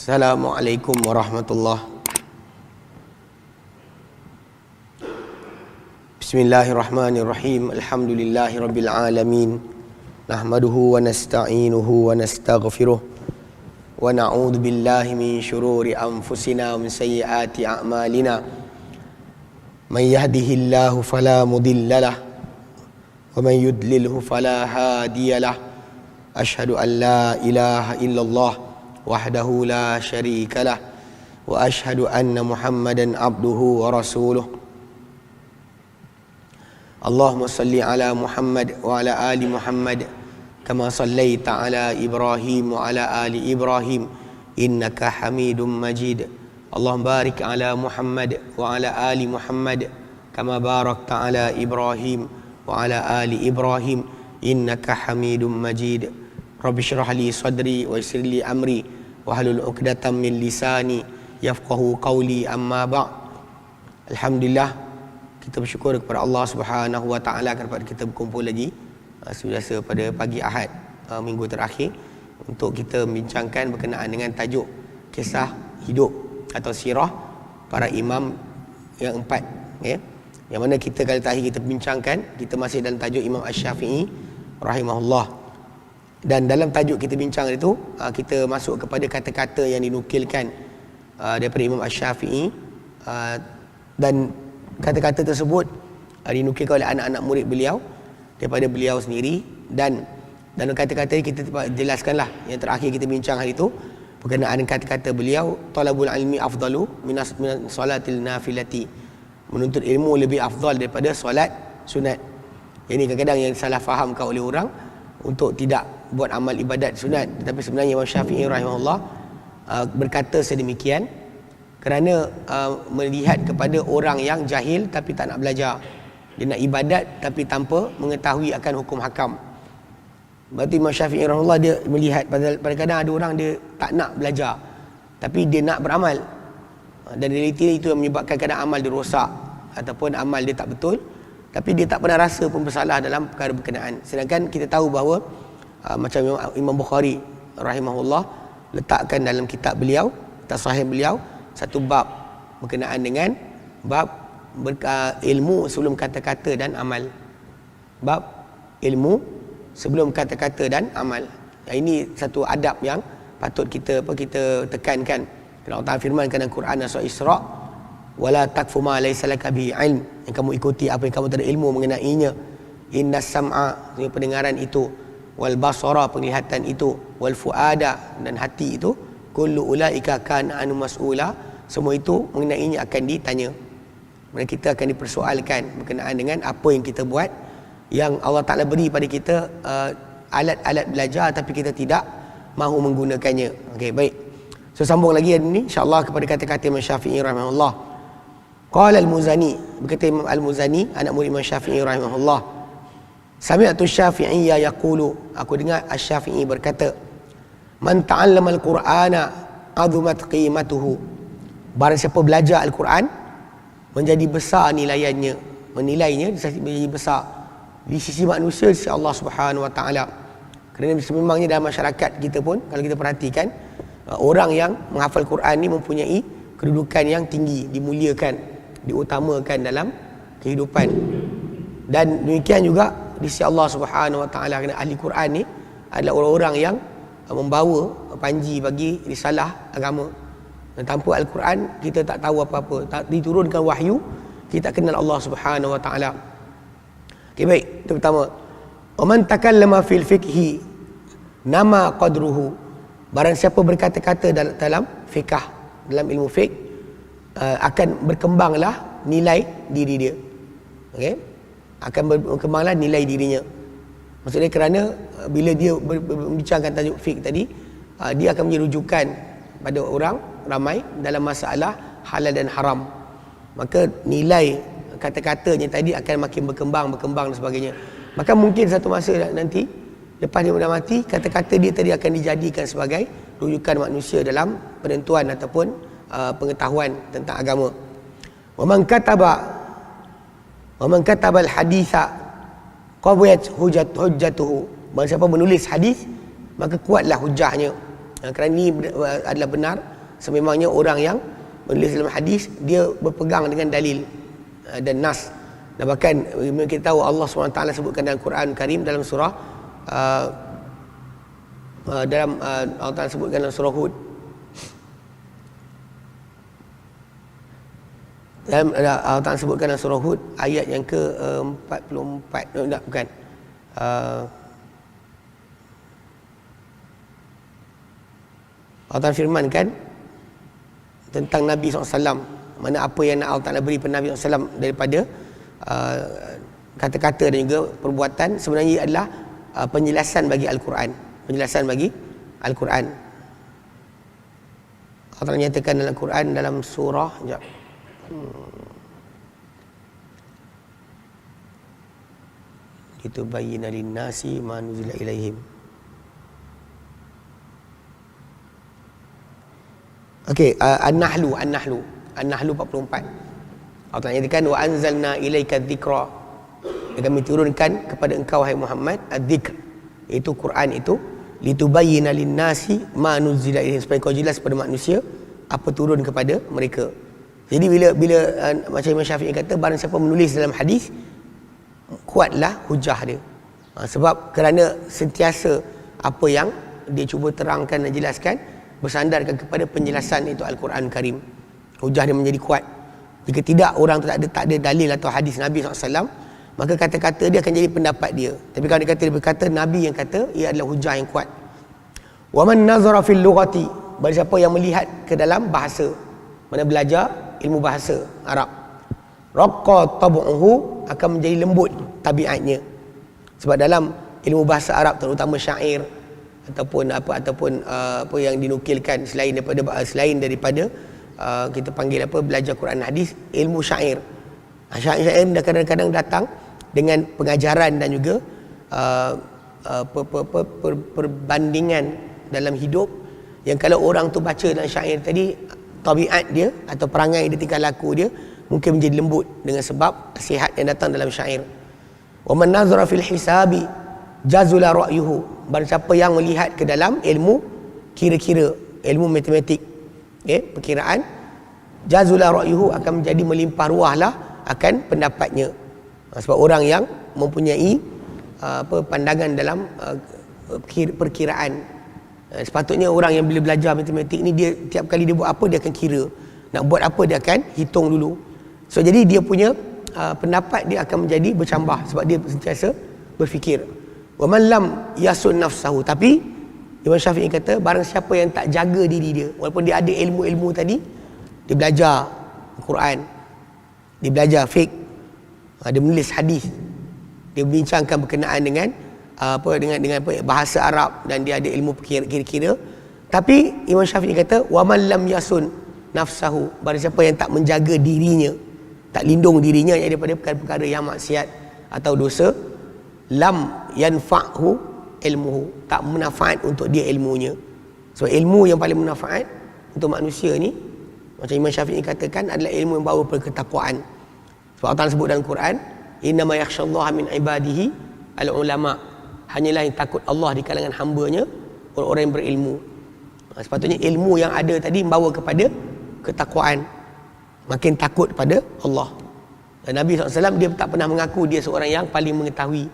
Assalamualaikum warahmatullahi. Bismillahirrahmanirrahim. Alhamdulillahi rabbil alamin. Nahmaduhu wa nasta'inuhu wa nastaghfiruh. Wa na'udzu billahi min syururi anfusina wa min sayyiati a'malina. May yahdihillahu fala mudhillalah wa man yudlilhu fala hadiyalah. Asyhadu an la ilaha illallah wahdahu la syarika lah wa asyhadu anna Muhammadan abduhu wa rasuluh. Allahumma salli ala Muhammad wa ala ali Muhammad kama sallaita ala Ibrahim wa ala ali Ibrahim innaka Hamidum Majid. Allahumma barik ala Muhammad wa ala ali Muhammad kama barakta ala Ibrahim wa ala ali Ibrahim innaka Hamidum Majid. Rabbi syrah li sadri wa yassir li amri wahlul 'uqdatam min lisani yafqahu qawli, amma ba'. Alhamdulillah, kita bersyukur kepada Allah Subhanahu wa taala kerana kita berkumpul lagi biasa pada pagi Ahad minggu terakhir untuk kita membincangkan berkenaan dengan tajuk kisah hidup atau sirah para imam yang empat, ya. Yang mana kita kali terakhir kita bincangkan, kita masih dalam tajuk Imam Asy-Syafi'i rahimahullah. Dan dalam tajuk kita bincang itu, kita masuk kepada kata-kata yang dinukilkan daripada Imam Asy-Syafi'i, dan kata-kata tersebut dinukilkan oleh anak-anak murid beliau daripada beliau sendiri. Dan dalam kata-kata ini kita jelaskanlah yang terakhir kita bincang hari itu berkenaan dengan kata-kata beliau, talabul ilmi afdalu min salatil nafilati, menuntut ilmu lebih afdal daripada solat sunat. Ini kadang-kadang yang salah fahamkan oleh orang untuk tidak buat amal ibadat sunat. Tetapi sebenarnya Imam Syafi'i rahimahullah berkata sedemikian kerana melihat kepada orang yang jahil tapi tak nak belajar. Dia nak ibadat tapi tanpa mengetahui akan hukum hakam. Berarti Imam Syafi'i rahimahullah dia melihat pada kadang ada orang dia tak nak belajar tapi dia nak beramal. Dan realiti itu yang menyebabkan kadang amal dia rosak ataupun amal dia tak betul, tapi dia tak pernah rasa pun bersalah dalam perkara berkenaan. Sedangkan kita tahu bahawa macam Imam Bukhari rahimahullah letakkan dalam kitab beliau, kitab sahih beliau, satu bab berkenaan dengan bab ilmu sebelum kata-kata dan amal. Bab ilmu sebelum kata-kata dan amal. Ini satu adab yang patut kita tekankan. Kerana Allah Ta'ala firmankan dalam Quran surah Isra, wala takfu ma laysa laka bihi ilm, yang kamu ikuti apa yang kamu tak ada ilmu mengenainya. Innas sam'a, pendengaran itu, wal basara, penglihatan itu, wal fuada, dan hati itu, kullu ulaika kana anu mas'ula, semua itu mengenainya akan ditanya. Mereka kita akan dipersoalkan berkenaan dengan apa yang kita buat, yang Allah Ta'ala beri pada kita alat-alat belajar tapi kita tidak mahu menggunakannya. Okey, baik. So sambung lagi hari ini insya-Allah kepada kata-kata Imam Syafi'i rahimahullah. Qala al-Muzani, berkata Imam al-Muzani, anak murid Imam Syafi'i rahimahullah, sami'tu Syafi'iyya yaqulu, aku dengar Asy-Syafi'i berkata, man ta'allama al-Qur'ana 'azumat qimatuhu, barang siapa belajar Al-Quran menjadi besar nilaiannya, menilainya menjadi besar di sisi manusia, di sisi Allah Subhanahu wa taala. Kerana memangnya dalam masyarakat kita pun kalau kita perhatikan, orang yang menghafal Quran ni mempunyai kedudukan yang tinggi, dimuliakan, diutamakan dalam kehidupan. Dan demikian juga di sisi Allah Subhanahu wa taala, kerana ahli Quran ni adalah orang-orang yang membawa panji bagi risalah agama. Dan tanpa Al-Quran kita tak tahu apa-apa, tak diturunkan wahyu, kita kenal Allah Subhanahu wa taala. Okey, baik, itu pertama. Wa man takallama fil fiqhi nama qadruhu, barang siapa berkata-kata dalam fiqh, dalam ilmu fiqh, akan berkembanglah nilai diri dia. Okey, akan berkembanglah nilai dirinya. Maksudnya kerana bila dia membincangkan tajuk fiqh tadi, dia akan menjadi rujukan pada orang ramai dalam masalah halal dan haram. Maka nilai kata-katanya tadi akan makin berkembang dan sebagainya. Maka mungkin satu masa nanti lepas dia dah mati, kata-kata dia tadi akan dijadikan sebagai rujukan manusia dalam penentuan ataupun pengetahuan tentang agama. Wa man kataba al-haditha qawiyat hujjatuhu, barang siapa menulis hadis maka kuatlah hujahnya. Kerana ini adalah benar sememangnya orang yang menulis dalam hadis dia berpegang dengan dalil dan nas. Dan bahkan kita tahu Allah SWT sebutkan dalam Quran Karim dalam surah Allah Ta'ala sebutkan dalam surah Hud, Allah Ta'ala sebutkan dalam surah Hud ayat yang ke-44, bukan, Allah Ta'ala firmankan tentang Nabi SAW, mana apa yang Allah Ta'ala beri pada Nabi SAW daripada kata-kata dan juga perbuatan sebenarnya adalah penjelasan bagi Al-Quran. Penjelasan bagi Al-Quran. Allah Ta'ala nyatakan dalam Al-Quran dalam surah litubayyina lin-nasi ma nuzila ilaihim. Okey, An-Nahlu 44. Allah Ta'ala nyatakan wa anzalna ilaika dzikra, dan kami turunkan kepada engkau wahai Muhammad adz-dzikr, iaitu Quran itu, litubayyina lin-nasi ma nuzila ilaihim, supaya kau jelas kepada manusia apa turun kepada mereka. Jadi bila macam Imam Syafi'i kata, barang siapa menulis dalam hadis, kuatlah hujah dia. Sebab kerana sentiasa apa yang dia cuba terangkan dan jelaskan bersandarkan kepada penjelasan itu Al-Quran Karim. Hujah dia menjadi kuat. Jika tidak, orang tu tak ada dalil atau hadis Nabi SAW, maka kata-kata dia akan jadi pendapat dia. Tapi kalau dia berkata Nabi yang kata, ia adalah hujah yang kuat. Wa man nazara fil lughati, barang siapa yang melihat ke dalam bahasa, mana belajar ilmu bahasa Arab, raqqa tab'uhu, akan menjadi lembut tabiatnya. Sebab dalam ilmu bahasa Arab, terutama syair ataupun apa yang dinukilkan selain daripada kita panggil belajar Quran hadis, ilmu syair. Syair kadang-kadang datang dengan pengajaran dan juga perbandingan dalam hidup, yang kalau orang tu baca dalam syair tadi, tabiat dia atau perangai dia, tingkah laku dia mungkin menjadi lembut dengan sebab nasihat yang datang dalam syair. Wa man nazara fil hisabi jazula ra'yuhu, barang siapa yang melihat ke dalam ilmu kira-kira, ilmu matematik, perkiraan, jazula ra'yuhu, akan menjadi melimpah ruahlah akan pendapatnya. Sebab orang yang mempunyai pandangan dalam perkiraan, sepatutnya orang yang bila belajar matematik ni, dia tiap kali dia buat apa dia akan kira, nak buat apa dia akan hitung dulu. So jadi dia punya pendapat dia akan menjadi bercambah sebab dia sentiasa berfikir. Wa man lam yasun nafsahu, tapi Imam Syafi'i kata barang siapa yang tak jaga diri dia, walaupun dia ada ilmu-ilmu tadi, dia belajar Quran, dia belajar fiqh, dia menulis hadis, dia bincangkan berkenaan dengan bahasa Arab, dan dia ada ilmu kira-kira, tapi Imam Syafi'i kata wa man lam yasun nafsahu, barang siapa yang tak menjaga dirinya, tak lindung dirinya daripada perkara-perkara yang maksiat atau dosa, lam yanfa'hu ilmuhu, tak bermanfaat untuk dia ilmunya. So ilmu yang paling bermanfaat untuk manusia ni, macam Imam Syafi'i katakan, adalah ilmu yang bawa kepada ketakwaan. Sebab Allah sebut dalam Quran, innama yakhshallaha min ibadihi al-ulama, hanyalah yang takut Allah di kalangan hamba-Nya orang-orang yang berilmu. Sepatutnya ilmu yang ada tadi membawa kepada ketakwaan, makin takut pada Allah. Dan Nabi SAW dia tak pernah mengaku dia seorang yang paling mengetahui,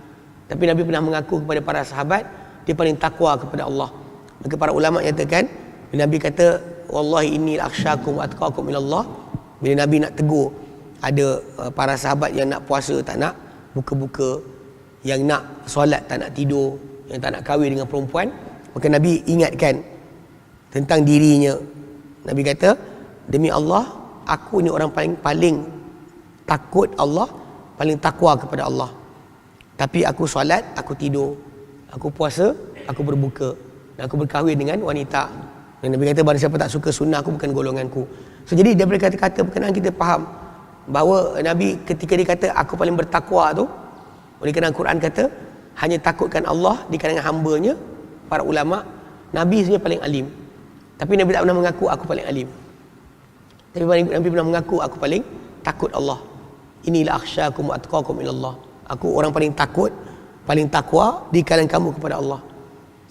tapi Nabi pernah mengaku kepada para sahabat dia paling takwa kepada Allah. Maka para ulama nyatakan, bila Nabi kata wallahi inni akhsyakum wa atqakum ilallah, bila Nabi nak tegur ada para sahabat yang nak puasa tak nak buka-buka, yang nak solat tak nak tidur, yang tak nak kahwin dengan perempuan, maka Nabi ingatkan tentang dirinya. Nabi kata, demi Allah, aku ni orang paling takut Allah, paling takwa kepada Allah. Tapi aku solat, aku tidur, aku puasa, aku berbuka, dan aku berkahwin dengan wanita. Dan Nabi kata barang siapa tak suka sunnah aku, bukan golonganku. So jadi daripada kata-kata berkenaan kita faham bahawa Nabi ketika dia kata aku paling bertakwa tu, oleh kerana Al-Quran kata hanya takutkan Allah di kalangan hamba-Nya, para ulama, Nabi sebenarnya paling alim. Tapi Nabi tak pernah mengaku aku paling alim. Tapi Nabi pernah mengaku aku paling takut Allah. Inilah akhsyakum wa atqakum ilallah. Aku orang paling takut, paling takwa di kalangan kamu kepada Allah.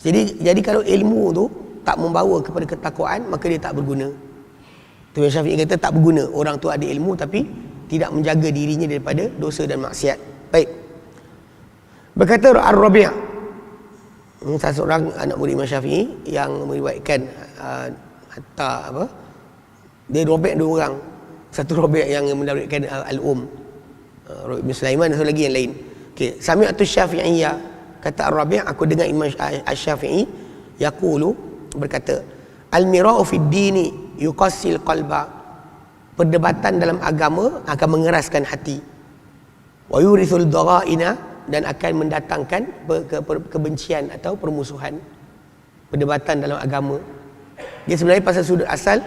Jadi kalau ilmu tu tak membawa kepada ketakwaan, maka dia tak berguna. Imam Syafi'i kata tak berguna orang tu ada ilmu tapi tidak menjaga dirinya daripada dosa dan maksiat. Baik. Berkata Ar-Rabi', salah seorang anak murid Imam Syafi'i yang meriwayatkan hatta apa? Dia Rabi' dua orang. Satu Rabi' yang mendapatkan Rabi' bin Sulaiman, satu lagi yang lain. Okey, sami'tu Syafi'iyya, kata Ar-Rabi', aku dengar Imam Asy-Syafi'i yaqulu, berkata, al-mira'u fid dini yuqassil qalba, perdebatan dalam agama akan mengeraskan hati, wa yurithul dhaghaina, dan akan mendatangkan kebencian atau permusuhan. Perdebatan dalam agama, dia sebenarnya pasal sudut asal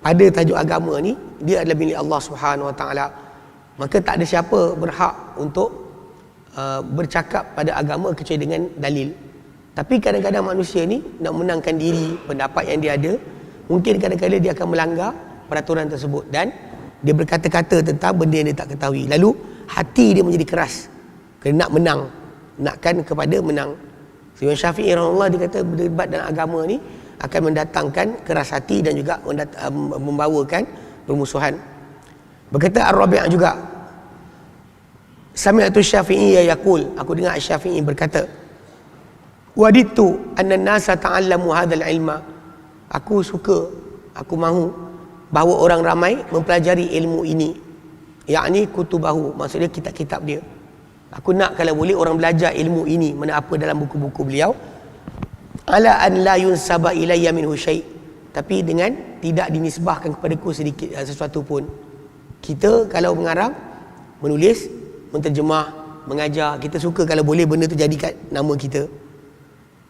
pada tajuk agama ni dia adalah milik Allah Subhanahu Wa Taala, maka tak ada siapa berhak untuk bercakap pada agama kecuali dengan dalil. Tapi kadang-kadang manusia ni nak menangkan diri, pendapat yang dia ada, mungkin kadang-kadang dia akan melanggar peraturan tersebut dan dia berkata-kata tentang benda yang dia tak ketahui. Lalu hati dia menjadi keras kerana nak menang, nakkan kepada menang. Imam Syafi'i rahimahullah dia kata berdebat dalam agama ni akan mendatangkan keras hati dan juga membawakan permusuhan. Berkata Ar-Rabi' juga, sami'tu Syafi'i yaqul, aku dengar Syafi'i berkata, waditu anna an-nasa ta'allamu hadzal ilma, aku suka, aku mahu bahawa orang ramai mempelajari ilmu ini, yakni kutubahu, maksudnya kitab-kitab dia. Aku nak kalau boleh orang belajar ilmu ini, mana apa dalam buku-buku beliau, ala an la yunsaba ilayya minhu syai', tapi dengan tidak dinisbahkan kepadaku sedikit sesuatu pun. Kita kalau mengarang, menulis, menterjemah, mengajar, kita suka kalau boleh benda tu jadi kat nama kita.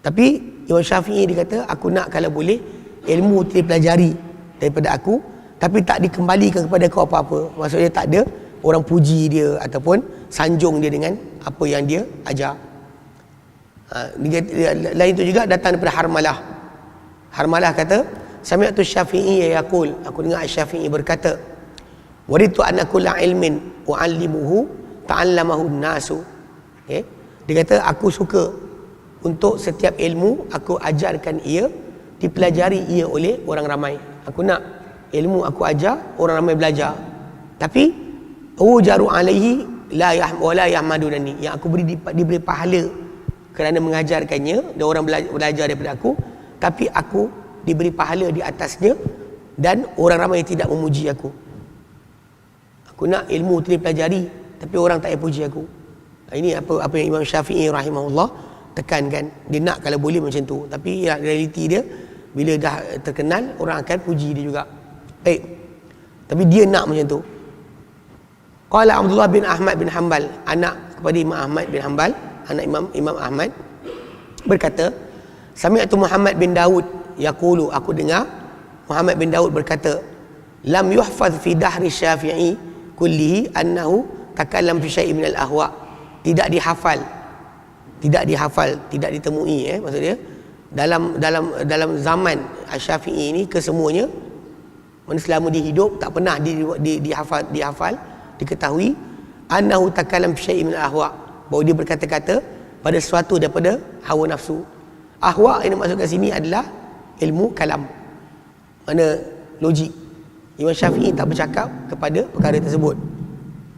Tapi Imam Syafi'i dia kata, aku nak kalau boleh ilmu tu dipelajari daripada aku, tapi tak dikembalikan kepada kau apa-apa. Maksudnya tak ada orang puji dia ataupun sanjung dia dengan apa yang dia ajar. Lain itu juga datang daripada Harmalah. Harmalah kata, sami'tu Syafi'i yaqul, aku dengar Syafi'i berkata, waritu anna kulla ilmin u'allimuhu ta'allamahu an-nasu. Okay? Dia kata, aku suka untuk setiap ilmu aku ajarkan ia, dipelajari ia oleh orang ramai. Aku nak ilmu aku ajar, orang ramai belajar. Tapi ujaru alaihi la yahmadunani, yang aku diberi pahala kerana mengajarkannya dan orang belajar daripada aku, tapi aku diberi pahala di atasnya dan orang ramai tidak memuji aku. Aku nak ilmu tu dipelajari tapi orang tak puji aku. Ini apa yang Imam Syafi'i rahimahullah tekankan. Dia nak kalau boleh macam tu, tapi realiti dia bila dah terkenal orang akan puji dia juga. Baik, tapi dia nak macam tu. Qala Abdullah bin Ahmad bin Hanbal, anak kepada Imam Ahmad bin Hanbal, anak Imam Ahmad, berkata, sami'tu Muhammad bin Daud yaqulu, aku dengar Muhammad bin Daud berkata, lam yuhfaz fi dahri Syafi'i kullihi annahu takallam fi syai'in min al-ahwa, tidak dihafal, tidak ditemui, maksudnya dalam zaman Asy-Syafi'i ini kesemuanya, mana selama dia hidup tak pernah dihafal, diketahui annahu takallam fi syai'in min al-ahwa, bahawa dia berkata-kata pada sesuatu daripada hawa nafsu. Ahwa yang dimaksudkan sini adalah ilmu kalam, mana logik. Imam Syafi'i tak bercakap kepada perkara tersebut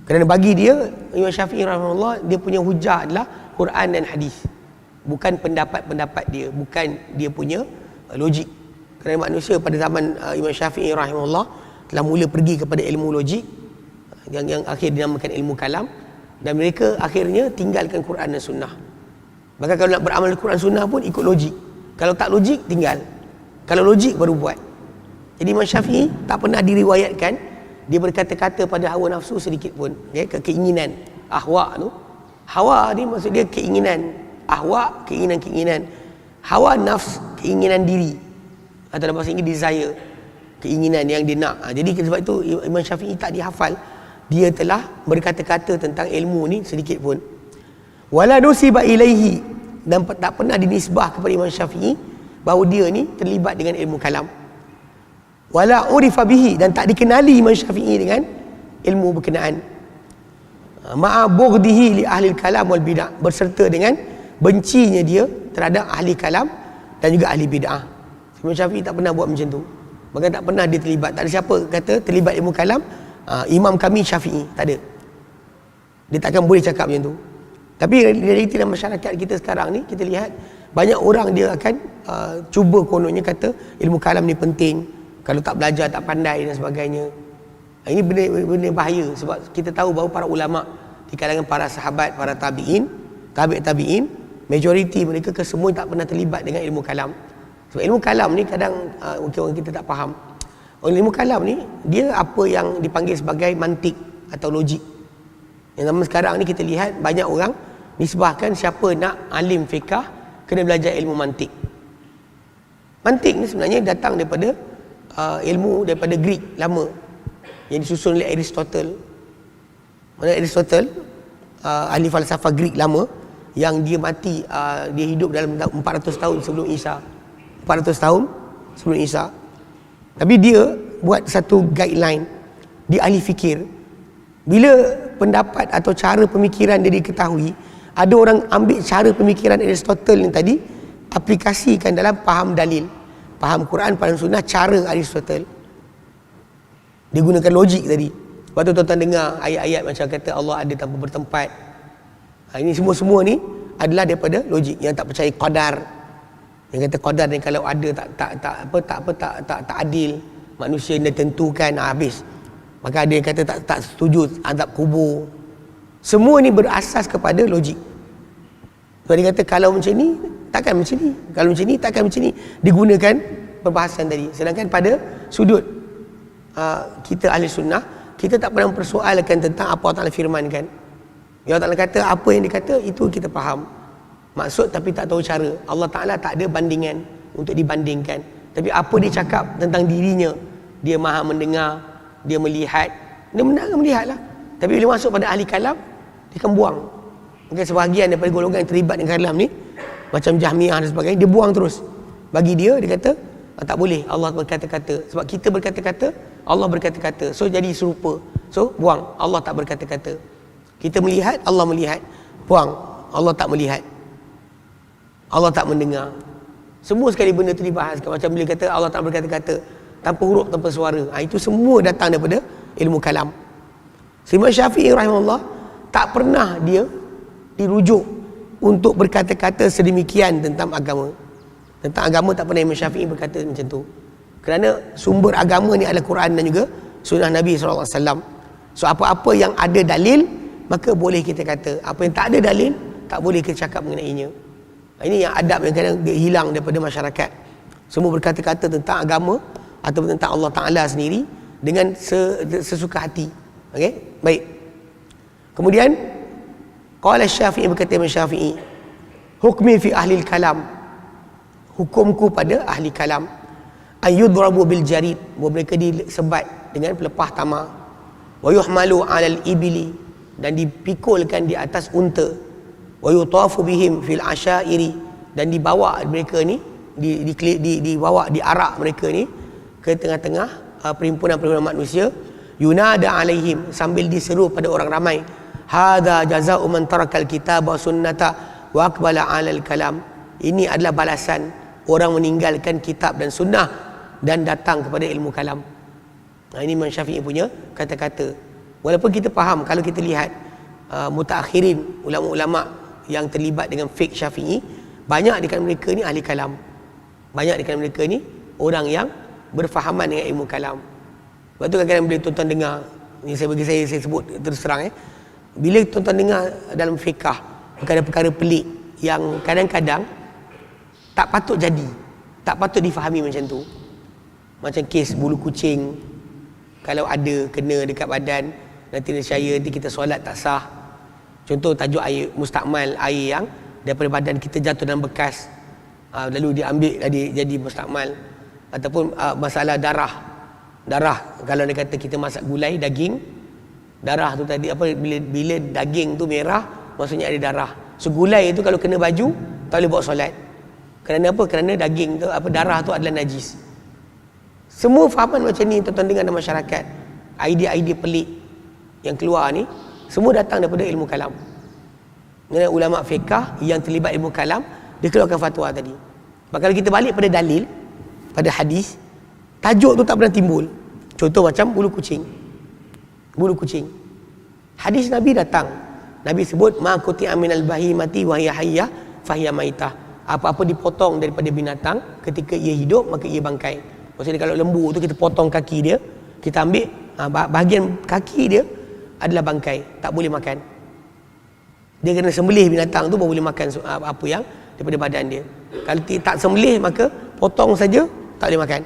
kerana bagi dia, Imam Syafi'i rahimahullah, dia punya hujah adalah Quran dan hadis, bukan pendapat-pendapat dia, bukan dia punya logik. Kerana manusia pada zaman Imam Syafi'i rahimahullah telah mula pergi kepada ilmu logik yang akhir dinamakan ilmu kalam, dan mereka akhirnya tinggalkan Quran dan sunnah. Bahkan kalau nak beramal Quran sunnah pun ikut logik, kalau tak logik tinggal, kalau logik baru buat. Jadi Imam Syafi'i tak pernah diriwayatkan dia berkata-kata pada hawa nafsu sedikit pun, keinginan. Ahwa tu, hawa ni maksud dia keinginan, ahwa keinginan, hawa nafs keinginan diri, atau dalam bahasa Inggeris desire, keinginan yang dia nak. Jadi sebab itu Imam Syafi'i tak dihafal dia telah berkata-kata tentang ilmu ni sedikit pun. Wala nusiba ilaihi, dan tak pernah dinisbah kepada Imam Syafi'i bahawa dia ni terlibat dengan ilmu kalam. Wala urifa bihi, dan tak dikenali Imam Syafi'i dengan ilmu berkenaan. Ma'a bughdihi li ahli kalam wal bid'ah, berserta dengan bencinya dia terhadap ahli kalam dan juga ahli bid'ah. Imam Syafi'i tak pernah buat macam tu. Bahkan tak pernah dia terlibat. Tak ada siapa kata terlibat ilmu kalam, imam kami Syafi'i, tak ada. Dia takkan boleh cakap macam tu. Tapi realiti dalam masyarakat kita sekarang ni, kita lihat banyak orang dia akan cuba kononnya kata ilmu kalam ni penting, kalau tak belajar tak pandai dan sebagainya. Ini benda bahaya, sebab kita tahu bahawa para ulama di kalangan para sahabat, para tabi'in, tabi'in, majoriti mereka kesemua tak pernah terlibat dengan ilmu kalam. Sebab ilmu kalam ni kadang mungkin orang kita tak faham. Ilmu kalam ni dia apa yang dipanggil sebagai mantik atau logik. Yang zaman sekarang ni kita lihat banyak orang nisbahkan siapa nak alim fiqah kena belajar ilmu mantik. Mantik ni sebenarnya datang daripada ilmu daripada Greek lama yang disusun oleh Aristotle. Mana Aristotle ahli falsafah Greek lama yang dia mati, dia hidup dalam 400 tahun sebelum Isa. 400 tahun sebelum Isa. Tapi dia buat satu guideline, dia ahli fikir. Bila pendapat atau cara pemikiran dia diketahui, ada orang ambil cara pemikiran Aristotle ni tadi, aplikasikan dalam faham dalil, faham Quran, faham sunnah, cara Aristotle. Dia gunakan logik tadi. Lepas tu tuan-tuan dengar ayat-ayat macam kata Allah ada tanpa bertempat. Ini semua-semua ni adalah daripada logik. Yang tak percaya qadar, yang kata qadar ni kalau ada tak adil, manusia dah tentukan, habis. Maka ada yang kata tak setuju azab kubur. Semua ni berasas kepada logik. Sebab dia kata kalau macam ni takkan macam ni, kalau macam ni takkan macam ni. Digunakan perbahasan tadi. Sedangkan pada sudut kita ahli sunnah, kita tak pernah mempersoalkan tentang apa Allah Ta'ala firmankan. Allah Ta'ala kata apa yang dikata itu kita faham maksud, tapi tak tahu cara. Allah Ta'ala tak ada bandingan untuk dibandingkan. Tapi apa dia cakap tentang dirinya, dia maha mendengar, dia melihat, dia mendengar melihat lah. Tapi bila masuk pada ahli kalam, dia akan buang. Mungkin sebahagian daripada golongan yang terlibat dengan kalam ni, macam Jahmiyah dan sebagainya, dia buang terus. Bagi dia kata tak boleh Allah berkata-kata. Sebab kita berkata-kata, Allah berkata-kata. So jadi serupa. So buang, Allah tak berkata-kata. Kita melihat, Allah melihat. Buang, Allah tak melihat, Allah tak mendengar. Semua sekali benda tu dibahaskan. Macam bila kata Allah tak berkata-kata, tanpa huruf, tanpa suara. Itu semua datang daripada ilmu kalam. Imam Syafi'i rahimahullah tak pernah dia dirujuk untuk berkata-kata sedemikian tentang agama. Tentang agama tak pernah Imam Syafi'i berkata macam tu. Kerana sumber agama ni adalah Quran dan juga sunnah Nabi SAW. So apa-apa yang ada dalil, maka boleh kita kata. Apa yang tak ada dalil, tak boleh kita cakap mengenainya. Ini yang adab yang kadang dia hilang daripada masyarakat. Semua berkata-kata tentang agama atau tentang Allah Ta'ala sendiri dengan sesuka hati. Okey, baik. Kemudian qala Syafi'i, berkata Imam Syafi'i, hukmi fi ahli kalam, hukumku pada ahli kalam, ayyudrabu bil jarid, bahawa mereka disebat dengan pelepah tamar, wa yuhmalu 'alal ibli, dan dipikulkan di atas unta, wa yutafu bihim fil asyairi, dan dibawa mereka ni dibawa, diarak mereka ni ke tengah-tengah perhimpunan-perhimpunan manusia, yunada alaihim, sambil diseru pada orang ramai, hadza jazaa'u man tarakal kitaba sunnata wa aqbala 'alal kalam, ini adalah balasan orang meninggalkan kitab dan sunnah dan datang kepada ilmu kalam. Ini Imam Syafi'i punya kata-kata. Walaupun kita faham, kalau kita lihat mutaakhirin, ulama-ulama yang terlibat dengan fiqh Syafi'i, banyak di kalangan mereka ni ahli kalam. Banyak di kalangan mereka ni orang yang berfahaman dengan ilmu kalam. Sebab tu kadang-kadang bila tuan-tuan dengar, ni saya sebut terus terang, bila tuan-tuan dengar dalam fiqh perkara-perkara pelik yang kadang-kadang tak patut jadi, tak patut difahami macam tu. Macam kes bulu kucing, kalau ada kena dekat badan, nanti nescaya nanti kita solat tak sah. Contoh tajuk air mustakmal, air yang daripada badan kita jatuh dalam bekas, lalu diambil jadi mustakmal. Ataupun masalah darah, kalau dia kata kita masak gulai daging, darah tu tadi bila daging tu merah, maksudnya ada darah. So gulai tu kalau kena baju tak boleh bawa solat. Kerana apa? Kerana daging tu, darah tu adalah najis. Semua fahaman macam ni tuan-tuan dengar dalam masyarakat. Idea-idea pelik yang keluar ni semua datang daripada ilmu kalam. Dengan ulama fiqh yang terlibat ilmu kalam, dia keluarkan fatwa tadi. Kalau kita balik pada dalil, pada hadis, tajuk tu tak pernah timbul. Contoh macam bulu kucing. Bulu kucing. Hadis Nabi datang. Nabi sebut ma quti'a minal bahimati wa hiya hayyah fa hiya maitah. Apa-apa dipotong daripada binatang ketika ia hidup maka ia bangkai. Maksudnya kalau lembu tu kita potong kaki dia, kita ambil bahagian kaki dia adalah bangkai, tak boleh makan. Dia kena sembelih binatang tu baru boleh makan apa yang daripada badan dia. Kalau tak sembelih maka potong saja tak boleh makan.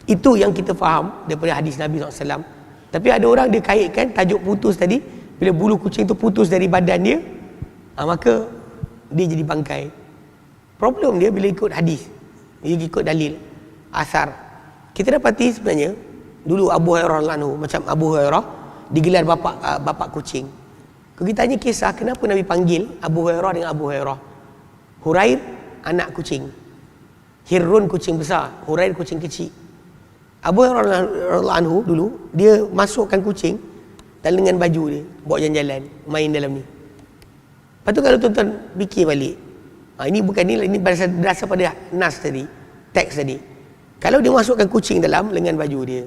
Itu yang kita faham daripada hadis Nabi SAW. Tapi ada orang dia kaitkan tajuk putus tadi, bila bulu kucing tu putus dari badan dia, maka dia jadi bangkai. Problem dia bila ikut hadis, dia ikut dalil, asar. Kita dapati sebenarnya dulu Abu Hurairah macam Abu Hurairah digelar bapak kucing. Kalau kita tanya kisah kenapa Nabi panggil Abu Hurairah dengan Abu Hurairah. Hurair anak kucing, Hirrun kucing besar, Hurair kucing kecil. Abu Hurairah anhu dulu dia masukkan kucing dalam dengan baju dia, bawa jalan-jalan, main dalam ni. Lepas tu kalau tuan-tuan fikir balik, ini bukan ini berasal pada nas tadi, teks tadi. Kalau dia masukkan kucing dalam lengan baju dia,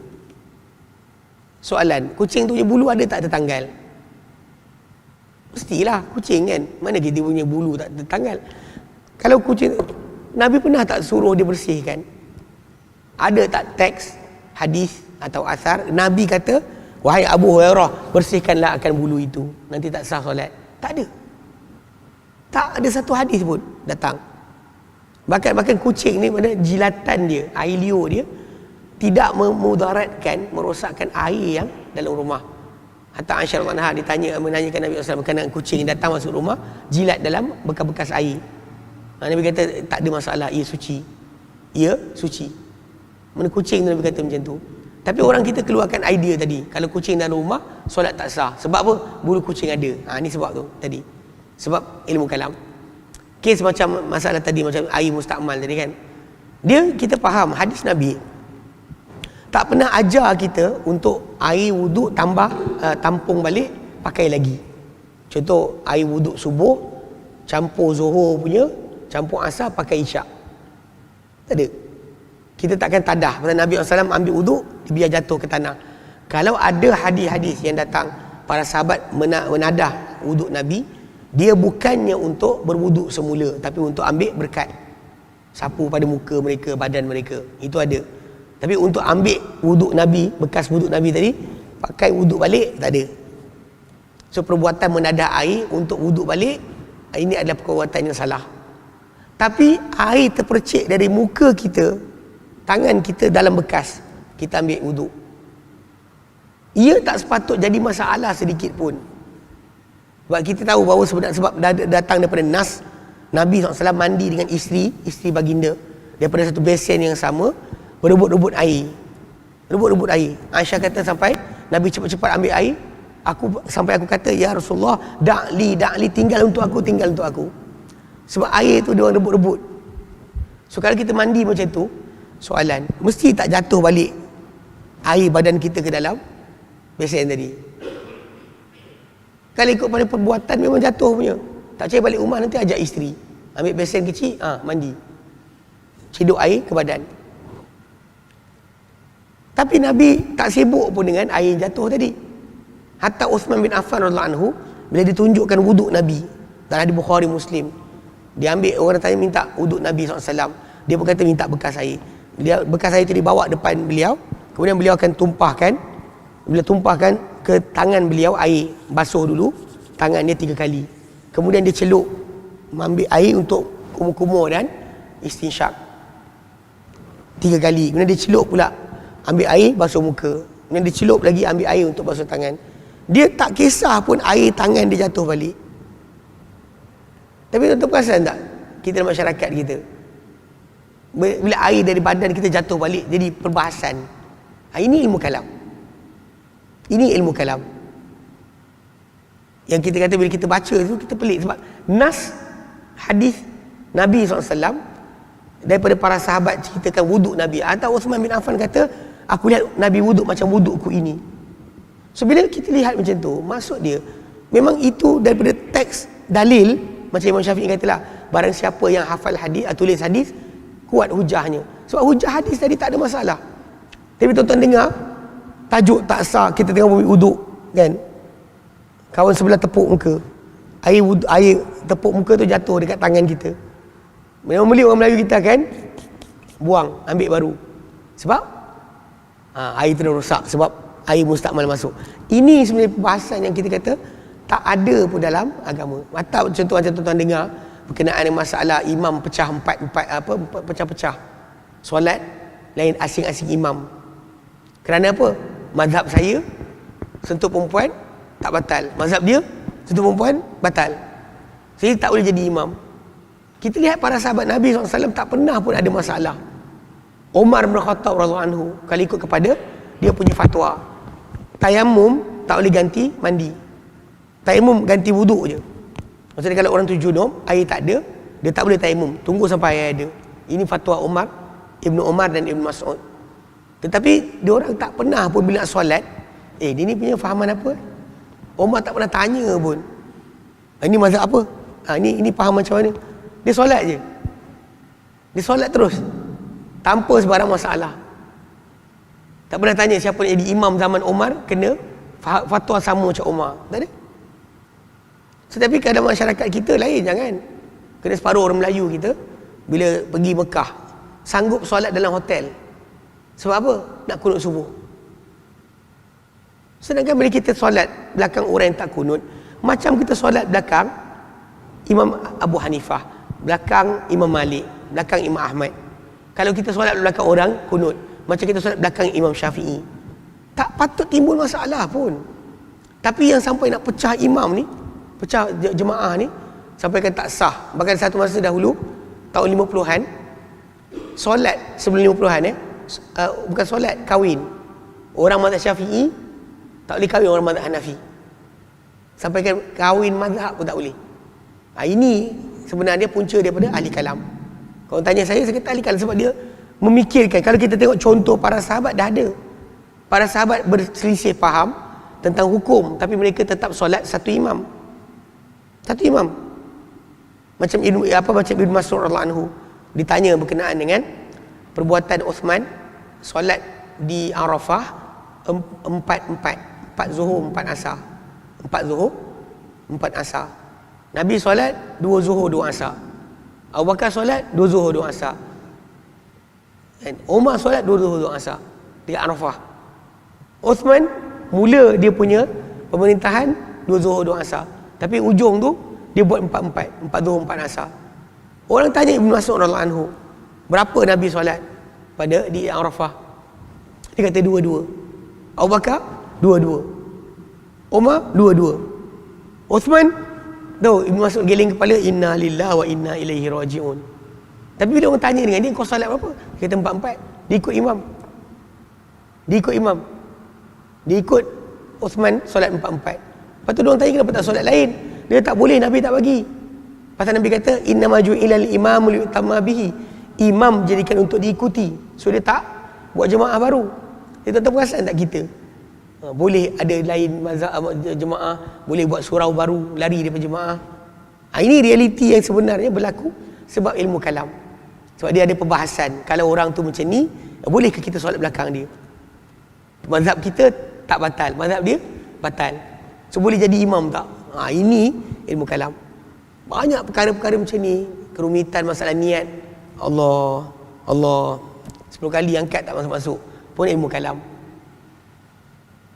soalan, kucing tu punya bulu ada tak tertanggal? Mestilah kucing kan, mana kita punya bulu tak tertanggal? Kalau kucing, Nabi pernah tak suruh dia bersihkan? Ada tak teks, hadis atau asar Nabi kata, wahai Abu Hurairah, bersihkanlah akan bulu itu, nanti tak sah solat? Tak ada. Tak ada satu hadis pun datang. Bahkan kucing ni mana jilatan dia, air liur dia tidak memudaratkan, merosakkan air yang dalam rumah. Hatta Aisyah radhiyallahu anha menanyakan Nabi SAW berkenaan kucing yang datang masuk rumah, jilat dalam bekas-bekas air. Nabi kata tak ada masalah, ia suci. Ia suci. Mana kucing tu Nabi kata macam tu. Tapi orang kita keluarkan idea tadi, kalau kucing dalam rumah solat tak sah. Sebab apa? Bulu kucing ada. Ni sebab tu tadi. Sebab ilmu kalam. Kes macam masalah tadi, macam air mustakmal tadi kan. Dia kita faham hadis Nabi tak pernah ajar kita untuk air wuduk tambah tampung balik pakai lagi. Contoh air wuduk subuh campur zuhur punya, campur asar pakai isyak. Tak ada. Kita takkan tadah pasal Nabi SAW ambil wuduk dia biar jatuh ke tanah. Kalau ada hadis-hadis yang datang para sahabat menadah wuduk Nabi, dia bukannya untuk berwuduk semula tapi untuk ambil berkat, sapu pada muka mereka, badan mereka. Itu ada. Tapi untuk ambil wuduk Nabi, bekas wuduk Nabi tadi, pakai wuduk balik, tak ada. So perbuatan menadah air untuk wuduk balik, ini adalah perbuatan yang salah. Tapi air terpercik dari muka kita, tangan kita dalam bekas, kita ambil wuduk, ia tak sepatut jadi masalah sedikit pun. Sebab kita tahu bahawa sebab datang daripada nas, Nabi SAW mandi dengan isteri baginda daripada satu besen yang sama, berebut-rebut air. Rebut-rebut air. Aisyah kata sampai Nabi cepat-cepat ambil air, sampai aku kata, ya Rasulullah, da'li, tinggal untuk aku. Sebab air tu dia orang rebut-rebut. So kalau kita mandi macam tu, soalan, mesti tak jatuh balik air badan kita ke dalam besen tadi? Kalau ikut pada perbuatan memang jatuh punya. Tak percaya balik rumah nanti ajak isteri, ambil besen kecil, mandi, ciduk air ke badan. Tapi Nabi tak sibuk pun dengan air yang jatuh tadi. Hatta Uthman bin Affan radhiyallahu anhu, bila ditunjukkan wuduk Nabi dalam hadis Bukhari Muslim, dia ambil, orang tanya minta wuduk Nabi SAW, dia pun kata minta bekas air. Bekas air itu dibawa depan beliau, kemudian beliau akan tumpahkan. Bila tumpahkan ke tangan beliau, air basuh dulu tangan dia 3 kali, kemudian dia celup, ambil air untuk kumur-kumur dan istinsyak 3 kali, kemudian dia celup pula, ambil air basuh muka, kemudian dia celup lagi, ambil air untuk basuh tangan. Dia tak kisah pun air tangan dia jatuh balik. Tapi tuan-tuan perasan tak kita dalam masyarakat kita, bila air dari badan kita jatuh balik jadi perbahasan. Ini ilmu kalam. Ini ilmu kalam yang kita kata bila kita baca tu kita pelik, sebab nas hadis Nabi SAW daripada para sahabat ceritakan wuduk Nabi. Atau Uthman bin Affan kata, aku lihat Nabi wuduk macam wudukku ini. So bila kita lihat macam tu, maksud dia memang itu daripada teks dalil. Macam Imam Syafi'i katalah, barang siapa yang hafal hadis, tulis hadis, kuat hujahnya. Sebab hujah hadis tadi tak ada masalah. Tapi tuan-tuan dengar, tajuk tak sah kita tengah buat uduk kan. Kawan sebelah tepuk muka. Air tepuk muka tu jatuh dekat tangan kita. Memang beli orang Melayu kita kan, buang, ambil baru. Sebab air tu dah rosak, sebab air mustakmal masuk. Ini sebenarnya perbahasan yang kita kata tak ada pun dalam agama. Mata contoh macam tuan-tuan dengar berkenaan dengan masalah imam pecah pecah-pecah. Solat lain asing-asing imam. Kerana apa? Mazhab saya sentuh perempuan tak batal. Mazhab dia sentuh perempuan batal. Saya tak boleh jadi imam. Kita lihat para sahabat Nabi SAW tak pernah pun ada masalah. Umar bin Khattab radhiyallahu anhu kalau ikut kepada dia punya fatwa, tayamum tak boleh ganti mandi. Tayamum ganti wuduk je. Maksudnya kalau orang tu junub, air tak ada, dia tak boleh tayamum, tunggu sampai air ada. Ini fatwa Umar, Ibnu Umar dan Ibnu Mas'ud. Tetapi dia orang tak pernah pun bila solat, dia ni punya fahaman apa? Umar tak pernah tanya pun. Ini mazhab apa? Ini faham macam mana? Dia solat je. Dia solat terus. Tanpa sebarang masalah. Tak pernah tanya siapa yang jadi imam zaman Umar kena fatwa sama macam Umar. Tak ada. Tetapi keadaan masyarakat kita lain, jangan. Kena separuh orang Melayu kita bila pergi Mekah sanggup solat dalam hotel. Sebab apa? Nak kunut subuh. Sedangkan bila kita solat belakang orang yang tak kunut, macam kita solat belakang Imam Abu Hanifah, belakang Imam Malik, belakang Imam Ahmad. Kalau kita solat belakang orang kunut, macam kita solat belakang Imam Syafi'i. Tak patut timbul masalah pun. Tapi yang sampai nak pecah imam ni, pecah jemaah ni, sampai kan tak sah. Bahkan satu masa dahulu tahun 50-an, solat sebelum 50-an bukan solat, kahwin. Orang mazhab Syafi'i tak boleh kahwin orang mazhab Hanafi. Sampai kan kahwin mazhab pun tak boleh. Ini sebenarnya punca daripada ahli kalam. Kalau tanya saya kata ahli kalam sebab dia memikirkan. Kalau kita tengok contoh para sahabat dah ada. Para sahabat berselisih faham tentang hukum, tapi mereka tetap solat satu imam. Satu imam. Macam Ibnu Mas'ud radhiyallahu anhu ditanya berkenaan dengan perbuatan Uthman solat di Arafah 4 Zuhur 4 Asar. 4 Zuhur 4 Asar. Nabi solat 2 Zuhur 2 Asar. Abu Bakar solat 2 Zuhur 2 Asar. Dan Umar solat 2 Zuhur 2 Asar di Arafah. Uthman mula dia punya pemerintahan 2 Zuhur 2 Asar. Tapi ujung tu dia buat 4 Zuhur 4 Asar. Orang tanya Ibnu Mas'ud radhiyallahu anhu, berapa Nabi solat pada di Arafah? Dia kata 2-2. Abu Bakar 2-2. Umar 2-2. Uthman tu Ibnu Mas'ud geling kepala, inna lillahi wa inna ilaihi raji'un. Tapi bila orang tanya dengan dia, kau solat berapa? Dia kata 4-4. Dia ikut imam. Dia ikut Uthman solat 4-4. Lepas tu orang tanya kenapa tak solat lain? Dia tak boleh, Nabi tak bagi. Pasal Nabi kata innama ju'ilal imamu liyutamma bihi. Imam jadikan untuk diikuti. So dia tak buat jemaah baru. Dia tak perasan tak kita? Boleh ada lain mazhab jemaah, boleh buat surau baru, lari daripada jemaah. Ini realiti yang sebenarnya berlaku sebab ilmu kalam. Sebab dia ada perbahasan. Kalau orang tu macam ni, bolehkah kita solat belakang dia? Mazhab kita tak batal, mazhab dia batal. So boleh jadi imam tak? Ini ilmu kalam. Banyak perkara-perkara macam ni, kerumitan masalah niat. Allah 10 kali angkat tak masuk-masuk, pun ilmu kalam.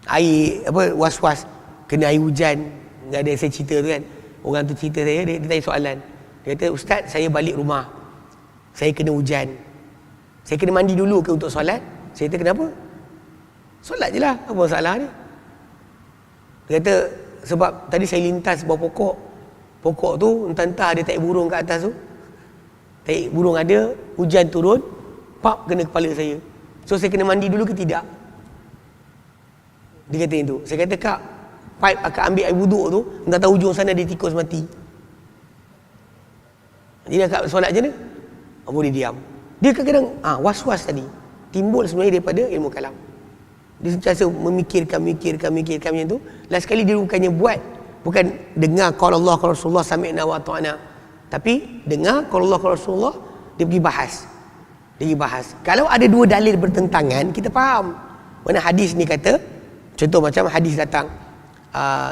Air was-was kena air hujan. Enggak ada, saya cerita tu kan. Orang tu cerita saya, dia tanya soalan. Dia kata, "Ustaz, saya balik rumah. Saya kena hujan. Saya kena mandi dulu ke untuk solat?" Saya kata, "Kenapa?" "Solat je lah, apa masalah ni?" Dia kata, "Sebab tadi saya lintas bawah pokok. Pokok tu entah-entah ada taik burung kat atas tu. Taik burung ada, hujan turun, pap kena kepala saya. So saya kena mandi dulu ke tidak?" Dia kata itu. Saya kata, "Kak, pipe akan ambil air wuduk tu, entah tahu hujung sana dia tikus mati. Jadi akak solat je ni?" Boleh diam. Dia kadang-kadang was-was tadi timbul sebenarnya daripada ilmu kalam. Dia sentiasa memikirkan macam tu. Last sekali dia bukan dengar qala Allah qala Rasulullah sami'na wa ata'na, tapi dengar qala Allah qala Rasulullah, dia pergi bahas. Dia bahas. Kalau ada dua dalil bertentangan, kita faham. Mana hadis ni kata, contoh macam hadis datang,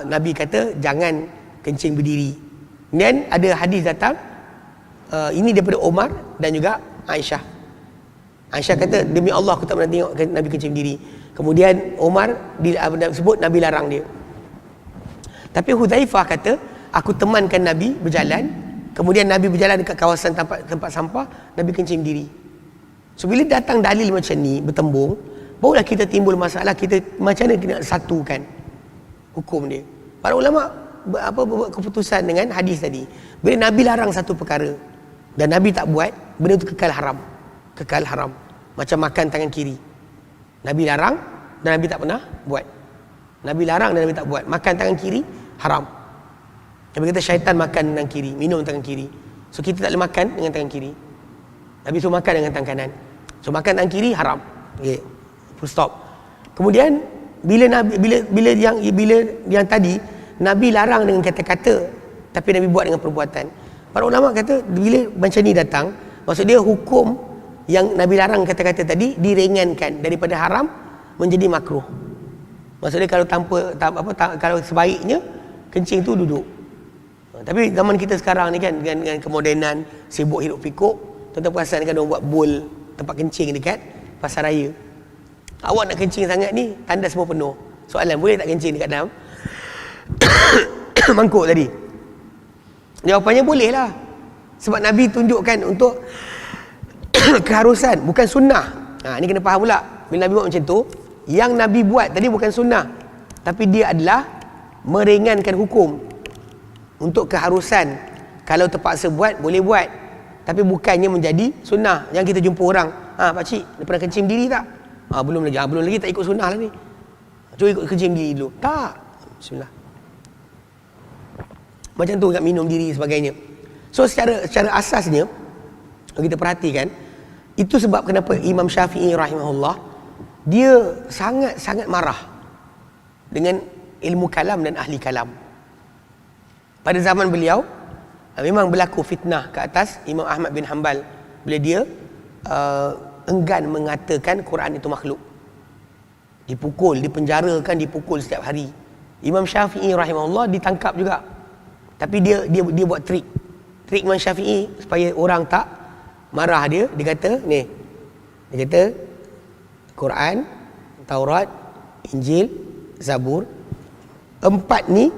Nabi kata jangan kencing berdiri. Dan ada hadis datang, ini daripada Umar dan juga Aisyah. Aisyah kata, demi Allah aku tak pernah tengok Nabi kencing berdiri. Kemudian Umar sebut Nabi larang dia. Tapi Hudzaifah kata, aku temankan Nabi berjalan, kemudian Nabi berjalan dekat kawasan tempat sampah, Nabi kencing berdiri. So bila datang dalil macam ni bertembung, barulah kita timbul masalah, kita macam mana kena satukan hukum dia. Para ulama buat keputusan dengan hadis tadi. Bila Nabi larang satu perkara dan Nabi tak buat, benda itu kekal haram. Kekal haram. Macam makan tangan kiri. Nabi larang dan Nabi tak pernah buat. Nabi larang dan Nabi tak buat. Makan tangan kiri haram. Nabi kata syaitan makan tangan kiri, minum tangan kiri. So kita tak boleh makan dengan tangan kiri. Nabi suruh makan dengan tangan kanan. So makan tangan kiri haram. Okay. Full stop. Kemudian bila yang tadi Nabi larang dengan kata-kata, tapi Nabi buat dengan perbuatan. Para ulama kata bila macam ni datang, maksud dia hukum yang Nabi larang kata-kata tadi diringankan daripada haram menjadi makruh. Maksud dia kalau kalau sebaiknya kencing tu duduk. Tapi zaman kita sekarang ni kan dengan kemodenan, sibuk hidup pikuk, tuan-tuan perasan kan orang buat bowl tempat kencing dekat pasar raya. Awak nak kencing sangat ni, tandas semua penuh. Soalan, boleh tak kencing dekat dalam mangkuk tadi? Jawapannya boleh lah. Sebab Nabi tunjukkan untuk keharusan, bukan sunnah. Ni kena faham pula. Bila Nabi buat macam tu, yang Nabi buat tadi bukan sunnah, tapi dia adalah meringankan hukum untuk keharusan. Kalau terpaksa buat, boleh buat, tapi bukannya menjadi sunnah. Yang kita jumpa orang, pakcik, dia pernah kencing diri tak? Belum lagi tak ikut sunnah lah ni. Cuba ikut kencing diri dulu. Tak. Bismillah. Macam tu kat minum diri sebagainya. So secara asasnya, kalau kita perhatikan, itu sebab kenapa Imam Syafi'i rahimahullah, dia sangat marah dengan ilmu kalam dan ahli kalam. Pada zaman beliau, memang berlaku fitnah ke atas Imam Ahmad bin Hanbal bila dia enggan mengatakan Quran itu makhluk. Dipukul, dipenjarakan, dipukul setiap hari. Imam Syafi'i rahimahullah ditangkap juga. Tapi dia buat trik Imam Syafi'i supaya orang tak marah dia. Dia kata Quran, Taurat, Injil, Zabur, empat ni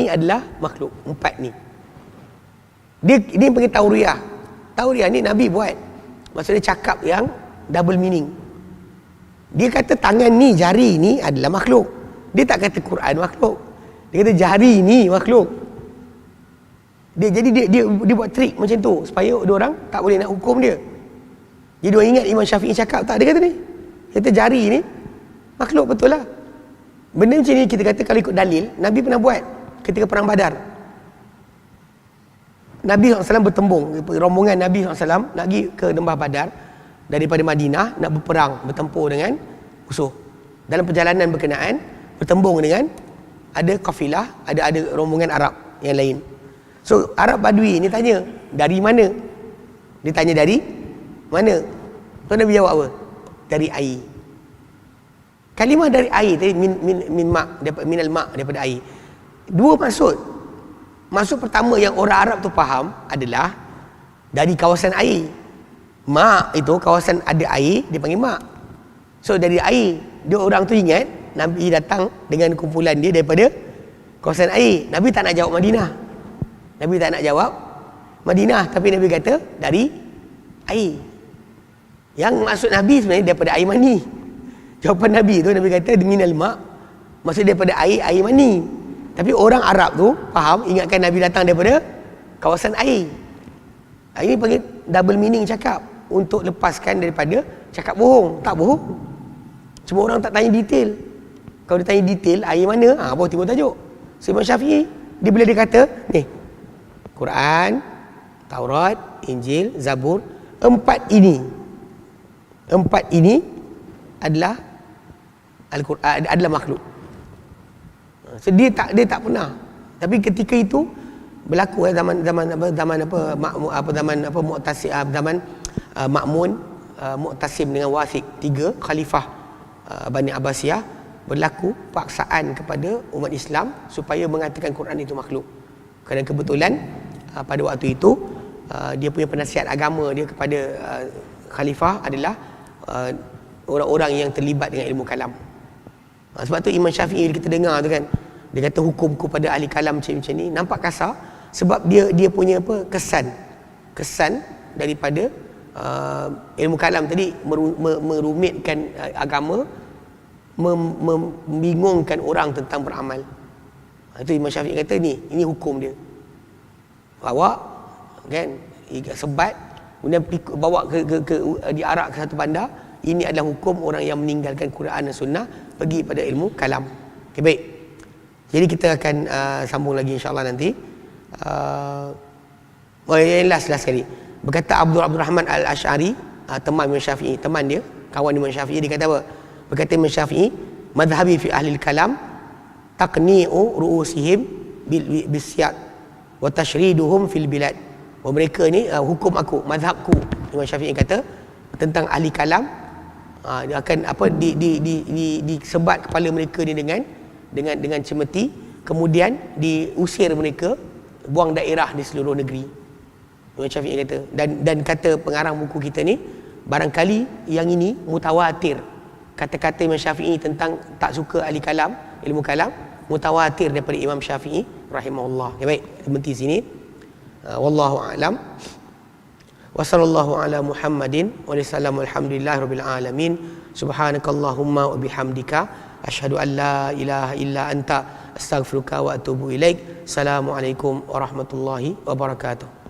adalah makhluk. Empat ni dia panggil tauriyah. Tauriyah ni Nabi buat. Maksudnya cakap yang double meaning. Dia kata tangan ni, jari ni adalah makhluk. Dia tak kata Quran makhluk. Dia kata jari ni makhluk. Dia buat trik macam tu supaya orang tak boleh nak hukum dia. Jadi dia ingat Imam Syafi'i cakap tak, dia kata ni. Dia kata jari ni makhluk, betul lah. Benda macam ni kita kata kalau ikut dalil, Nabi pernah buat ketika perang Badar. Nabi SAW bertembung, rombongan Nabi SAW nak pergi ke Lembah Badar daripada Madinah, nak berperang, bertempur dengan musuh. Dalam perjalanan berkenaan, bertembung dengan ada kafilah, ada rombongan Arab yang lain. So Arab Badui ni tanya, dari mana? Dia tanya dari mana? Tuan Nabi jawab apa? Dari air. Kalimah dari air tadi, min mak, minal mak, daripada air. Dua maksud. Maksud pertama yang orang Arab tu faham adalah dari kawasan air. Mak itu kawasan ada air, dia panggil mak. So dari air, dia orang tu ingat Nabi datang dengan kumpulan dia daripada kawasan air. Nabi tak nak jawab Madinah. Nabi tak nak jawab Madinah, tapi Nabi kata dari air. Yang maksud Nabi sebenarnya daripada air mani. Jawapan Nabi tu, Nabi kata minal mak, maksud daripada air mani. Tapi orang Arab tu faham, ingatkan Nabi datang daripada kawasan air. Ini panggil double meaning cakap, untuk lepaskan daripada cakap bohong. Tak bohong, cuma orang tak tanya detail. Kalau dia tanya detail, air mana? Baru timbul tajuk. So Imam Syafi'i, bila dia kata ni Quran, Taurat, Injil, Zabur, empat ini adalah Al-Quran, adalah makhluk. So dia tak pernah. Tapi ketika itu berlaku zaman Mu'tasim, zaman Ma'mun, Mu'tasim dengan Wathiq, 3 khalifah Bani Abbasiyah, berlaku paksaan kepada umat Islam supaya mengatakan Quran itu makhluk. Kerana kebetulan pada waktu itu dia punya penasihat agama dia kepada khalifah adalah orang-orang yang terlibat dengan ilmu kalam. Sebab tu Imam Syafi'i kita dengar tu kan, dia kata hukum pada ahli kalam macam ni nampak kasar, sebab dia punya kesan daripada ilmu kalam tadi merumitkan agama, membingungkan orang tentang beramal. Itu Imam Syafi'i kata ini hukum dia. Bawa kan sebat, kemudian bawa ke diarak ke satu bandar. Ini adalah hukum orang yang meninggalkan Quran dan Sunnah, pergi pada ilmu kalam. Okay, baik. Jadi kita akan sambung lagi insya-Allah nanti. Yang last sekali. Berkata Abdul Rahman Al-Asy'ari, teman Imam Syafi'i, teman dia, kawan Imam Syafi'i, dia kata apa? Berkata Imam Syafi'i, madhhabi fi ahli kalam taqni'u ru'usihim bisyad wa tashriduhum fil bilad. Mereka ni hukum aku, mazhabku, Imam Syafi'i kata tentang ahli kalam, dia akan disebat kepala mereka ni dengan cemeti, kemudian diusir mereka, buang daerah di seluruh negeri. Imam Syafi'i kata, dan kata pengarang buku kita ni, barangkali yang ini mutawatir. Kata-kata Imam Syafi'i tentang tak suka ahli kalam, ilmu kalam, mutawatir daripada Imam Syafi'i rahimahullah. Ya, baik, berhenti sini. Wallahu a'lam. Wa sallallahu ala Muhammadin wa sallam, alhamdulillahi rabbil alamin. Subhanakallahumma wa bihamdika asyhadu an la ilaha illa anta astaghfiruka wa atubu ilaik. Assalamualaikum warahmatullahi wabarakatuh.